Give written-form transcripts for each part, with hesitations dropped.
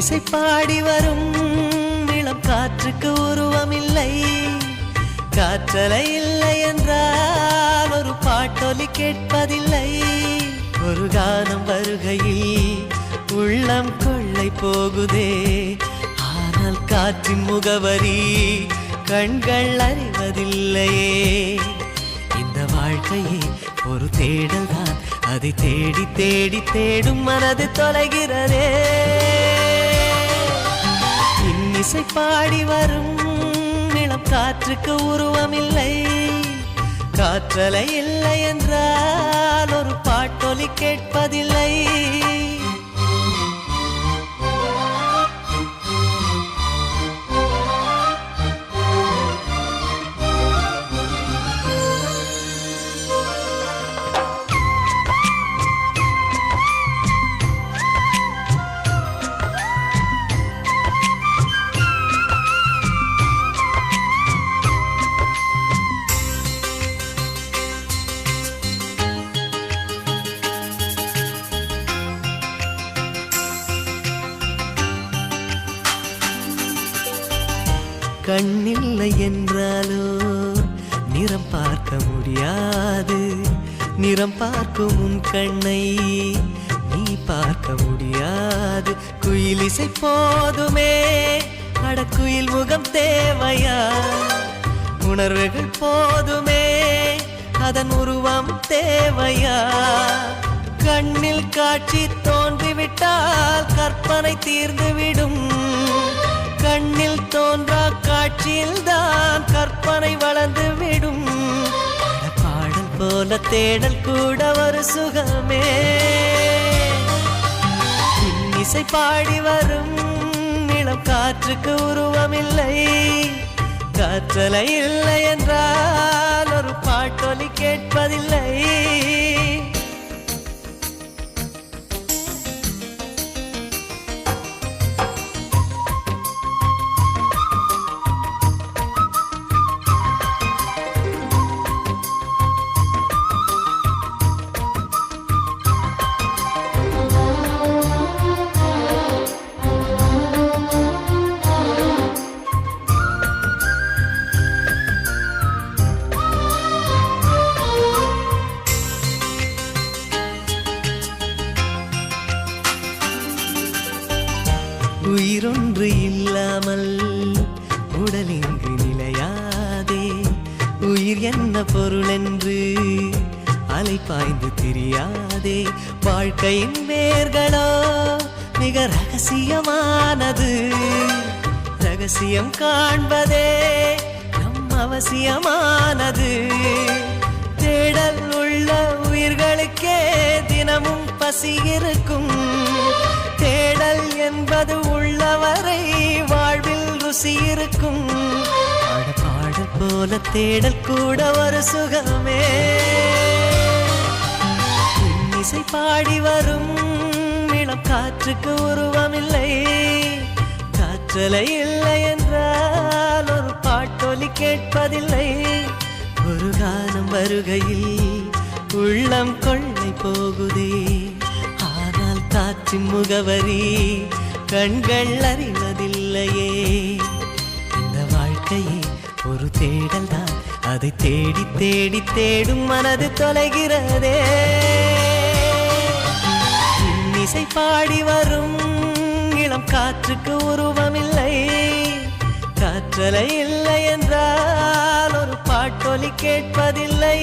இன்னிசை பாடி வரும் இளம் காற்றுக்கு உருவமில்லை. காற்றலை இல்லை என்றால் ஒரு பாட்டொலி கேட்பதில்லை. ஒரு கானம் வருகையில் உள்ளம் கொள்ளை போகுதே. ஆனால் காற்றின் முகவரி கண்கள் அறிவதில்லையே. இந்த வாழ்க்கையே ஒரு தேடல் தான், அதை தேடி தேடி தேடும் மனது தொலைகிறதே. இன்னிசை பாடி வரும் இளம் காற்றுக்கு உருவமில்லை. காற்றலை இல்லை என்றால் ஒரு பாட்டொலி கேட்பதில்லை. கண்ணில்லை என்றாலோ நிறம் பார்க்க முடியாது. நிறம் பார்க்கும் உன் கண்ணை நீ பார்க்க முடியாது. குயில் இசை போதுமே, அடக்குயில் முகம் தேவையா? உணர்வுகள் போதுமே, அதன் உருவம் தேவையா? கண்ணில் காட்சி தோன்றிவிட்டால் கற்பனை தீர்ந்துவிடும். கண்ணில் தோன்றா காட்சியில் தான் கற்பனை வளர்ந்து விடும். பாடல் போல தேடல் கூட ஒரு சுகமே. இன்னிசை பாடி வரும் இளம் காற்றுக்கு உருவமில்லை. காற்றலை இல்லை என்றால் ஒரு பாட்டொலி கேட்பதில்லை. உயிரொன்று இல்லாமல் உடல் இங்கு நிலையாதே. உயிர் என்ன பொருள் என்று அலை பாய்ந்து தெரியாதே. வாழ்க்கையின் வேர்களோ மிக ரகசியமானது. ரகசியம் காண்பதே நம் அவசியமானது. தேடல் உள்ள உயிர்களுக்கே தினமும் பசி இருக்கும். தேடல் என்பது உள்ளவரை வாழ்வில் ருசி இருக்கும். பாடல் போல தேடல் கூட ஒரு சுகமே. இன்னிசை பாடி வரும் இளம் காற்றுக்கு உருவமில்லை. காற்றலை இல்லை என்றால் ஒரு பாட்டொலி கேட்பதில்லை. ஒரு கானம் வருகையில் உள்ளம் கொள்ளை போகுதே. காற்றின் முகவரி கண்கள் அறிவதில்லையே. இந்த வாழ்க்கையே ஒரு தேடல் தான், அதை தேடி தேடி தேடும் மனது தொலைகிறதே. இன்னிசை பாடி வரும் இளம் காற்றுக்கு உருவமில்லை. காற்றலை இல்லை என்றால் ஒரு பாட்டொலி கேட்பதில்லை.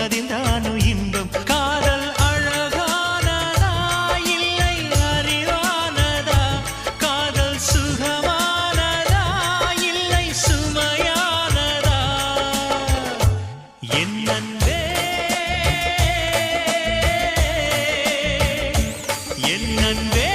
அதில் தானும் இன்பம். காதல் அழகானதா இல்லை அறிவானதா, காதல் சுகமானதா இல்லை சுமையானதா, என் அன்பே என் அன்பே.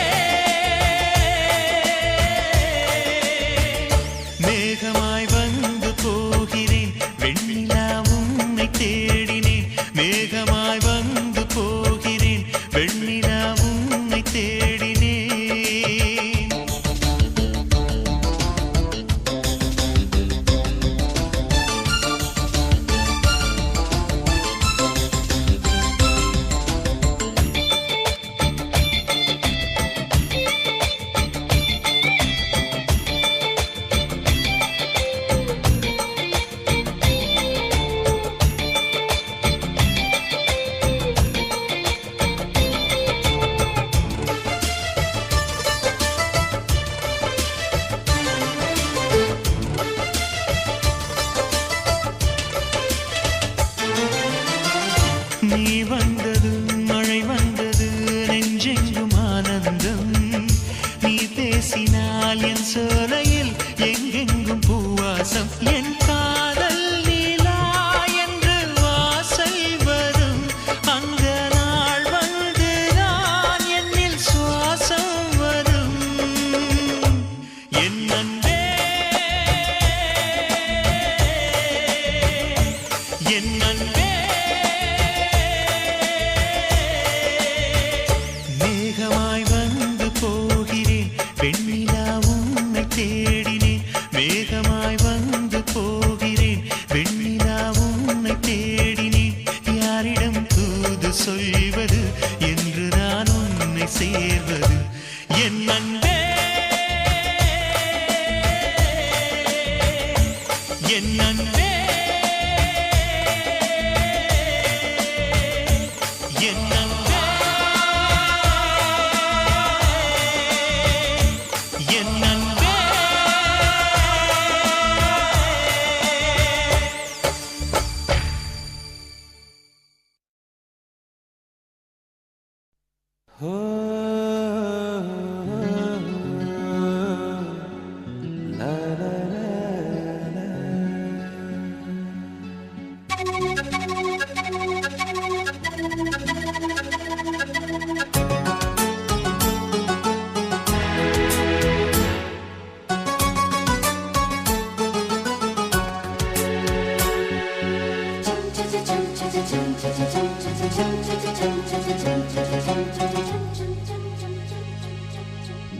மேகமாய் வந்து போகிறேன் வெண்ணிலா உன்னை தேடினேன், மேகமாய் வந்து போகிறேன் வெண்ணிலா உன்னை தேடினேன். நீ வந்தது மழை வந்தது நெஞ்செங்கும் ஆனந்தம், நீ பேசினால் என் சோலையில் எங்கெங்கும் பூவாசம். என் காதல் நீலா என்று வாசல் வரும், அந்த நாள் வந்து நான் என்னில் சுவாசம் வரும். என் அன்பே என் அன்பே. மேகமாய் வந்து போகிறேன் வெண்ணிலா உன்னை தேடினேன், மேகமாய் வந்து போகிறேன் வெண்ணிலா உன்னை தேடினேன். யாரிடம் தூது சொல்வது என்று நான் உன்னை சேர்வது, என் அன்பே என் அன்பே என் அன்பே என் அன்பே.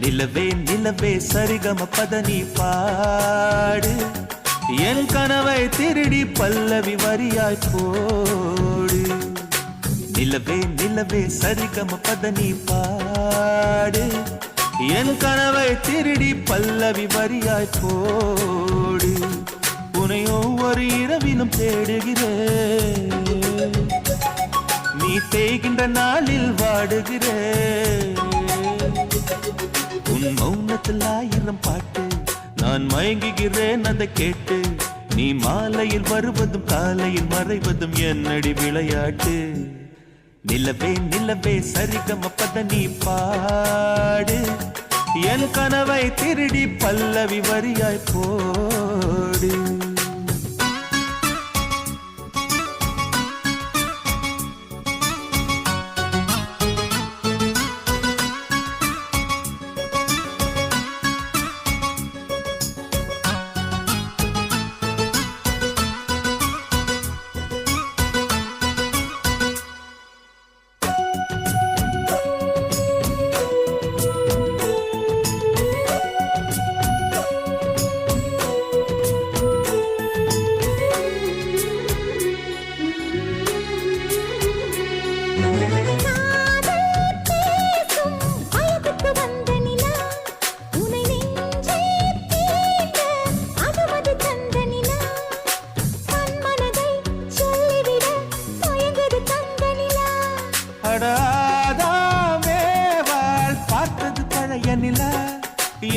நிலவே நிலவே சரிகம பதனி பாடு, என் கனவை திருடி பல்லவி வரியாய் போடு. நிலவே நிலவே சரிகம பதனி பாடு, என் கனவை திருடி பல்லவி வரியாய் போடு. உன்னை ஒவ்வொரு இரவிலும் தேடுகிறேன், நீ தேய்கின்ற நாளில் வாடுகிறேன். உன் மௌனத்தில் ஆயிரம் பாட்டு, நான் மயங்குகிறேன் அதை கேட்டு. நீ மாலையில் வருவதும் காலையில் மறைவதும் என்னடி விளையாட்டு. நிலவே நிலவே சரிகம பதனி பாடு, என் கனவை திருடி பல்லவி வரியாய் போடு.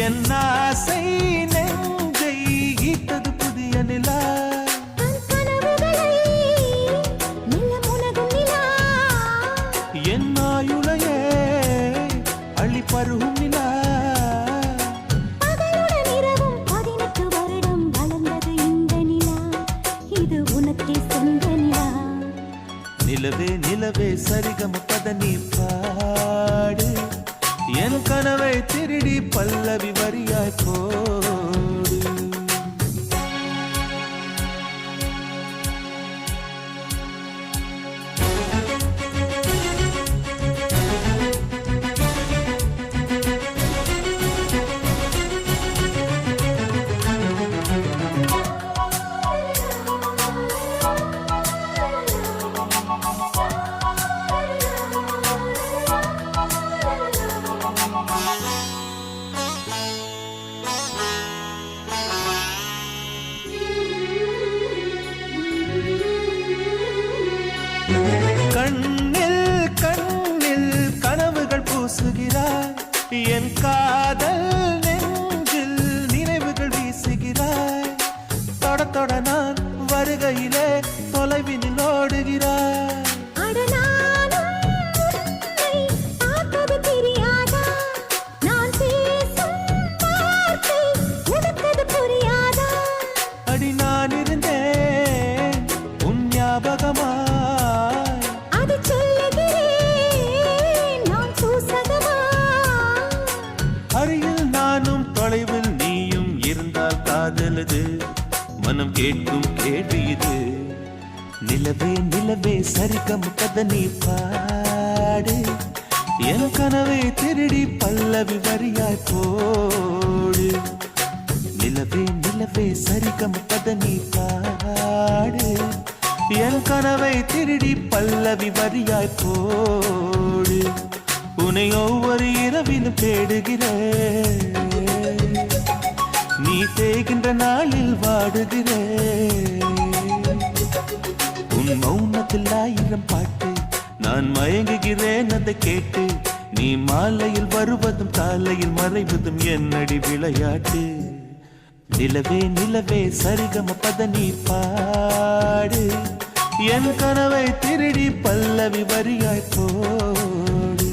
என் ஆசை நெஞ்சை ஈட்டது புதிய நிலா. நிலவே நிலவே சரிகம பத நீ பாடு என் கனவை திருடி பல்லவி வரியாய் போடு கண்ணில் கண்ணில் கனவுகள் பூசுகிறாய் என் காதல் நெஞ்சில் நினைவுகள் வீசுகிறாய் தொட தொட நான் வருகையிலே தொலைவினில் ஓடுகிறாய் அடி நான் இருந்தேன் உன் ஞாபகமா தொலைவில் நீயும் இருந்தால் காதலது மனம் கேட்கும் கேள்வி இது நிலவே நிலவே சரிகம் கத நீ பாடு என் கனவை திருடி பல்லவி வரியாய் போடு நிலவே நிலவே சரிகம் கத நீ பாடு என் கனவை திருடி பல்லவி வரியாய் போடு உன்னை ஒவ்வொரு இரவிலும் தேடுகிறேன் நீ தேகின்ற நாளில் வாடுகிறேன் உன் மௌனத்தில் 1000 பாட்டு நான் மயங்குகிறேன் அதை கேட்டு நீ மாலையில் வருவதும் காலையில் மறைவதும் என்னடி விளையாட்டு நிலவே நிலவே சரிகம பத நீ பாடு என் கனவை திருடி பல்லவி வரியாய் போடு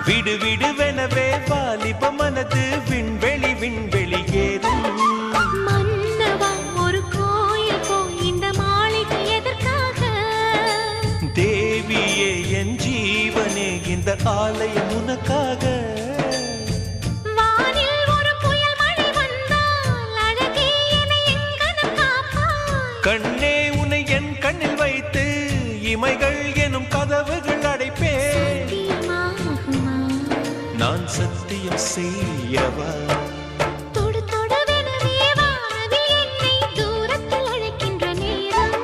விடு விடுவெனவே வாலிப மனது விண்வெளி விண்வெளி ஏறும் மன்னவா ஒரு கோயில் போய் இந்த மாளிகை எதற்காக தேவியே என் ஜீவனே இந்த ஆலயம் உனக்காக வானில் ஒரு புயல் மழை வந்தால் அழகே என்னை எங்கனம் காப்பாய் கண்ணே உன்னை என் கண்ணில் வைத்து இமைகள் எனும் கதவுகள் அடைப்பேன் நான் சத்தியம் செய்யவா தொடு தொடுவெனவே வானவில் என்னை தூரத்தில் அழைக்கின்ற நேரம்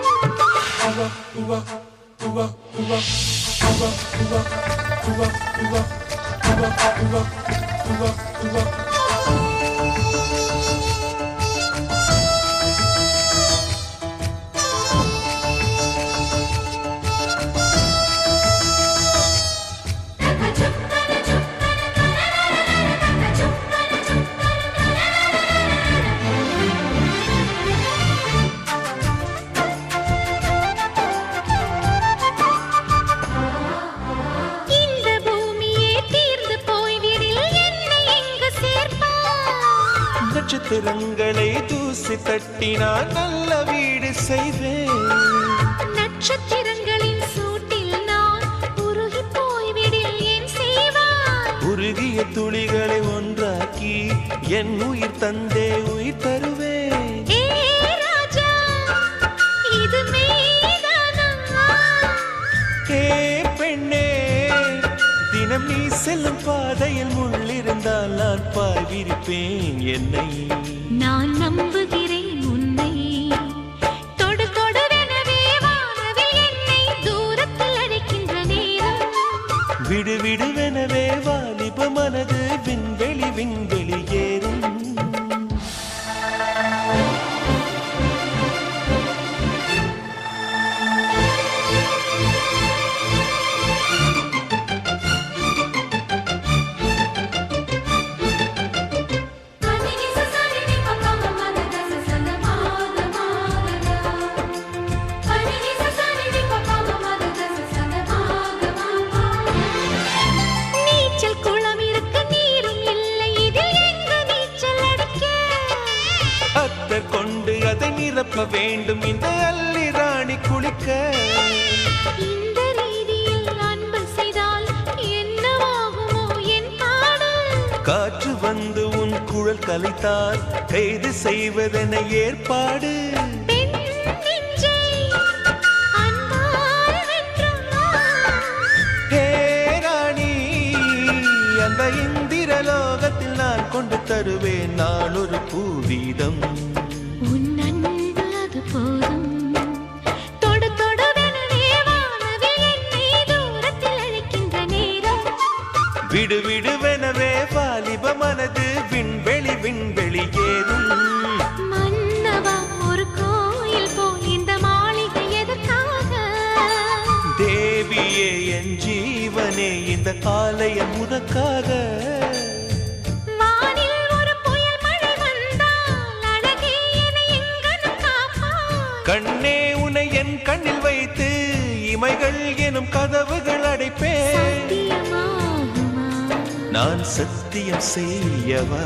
நட்சத்திரங்களை தூசி தட்டினால் நல்ல வீடு செய்வேன் நட்சத்திரங்களின் சூட்டில் நான் உருகி போய்விடில் ஏன் செய்வாய் உருகிய துளிகளை ஒன்றாக்கி என் உயிர் தந்தே உயிர் தருவேன் ஏ ராஜா இது மெய்தானா ஏ பெண்ணே தினம் நீ செல்லும் பாதையில் முள்ளிருந்தால் நான் பாய் விரிப்பேன் என்னை நான் நம்புகிறேன் உன்னை தொடு தொடுவெனவே வானவில் என்னை தூரத்தில் அழைக்கின்ற நேரம் விடு விடுவெனவே வாலிப மனது விண்வெளி விண்வெளி ஏறும். கொண்டு அதை நிரப்ப வேண்டும் இந்த அல்லி ராணி குளிக்க. இந்த ரீதியில் அன்பு செய்தால் என்னவாகுமோ என் பாடு. காற்று வந்து உன் குழல் கலைத்தால் கைது செய்வதென ஏற்பாடு. பெண் நெஞ்சை அன்பால் வென்றார். ஹே ராணி, அந்த இந்திரலோகத்தில் நான் கொண்டு தருவேன் நான் ஒரு பூவீதம். உன் அன்பு அது போதும். தொடு தொடுவெனவே வானவில் என்னை தூரத்தில் அழைக்கின்ற நேரம். விடு விடுவெனவே வாலிப மனது விண்வெளி விண்வெளி ஏறும். மன்னவா ஒரு கோயில் போல் இந்த மாளிகை எதற்காக? தேவியே என் ஜீவனே இந்த ஆலயம் உனக்காக. வானில் ஒரு புயல் மழை வந்தால் அழகே என்னை எங்கனம் காப்பாய். கண்ணே உனை என் கண்ணில் வைத்து இமைகள் எனும் கதவுகள் அடைப்பேன். சத்தியமாகுமா? நான் சத்தியம் செய்யவா?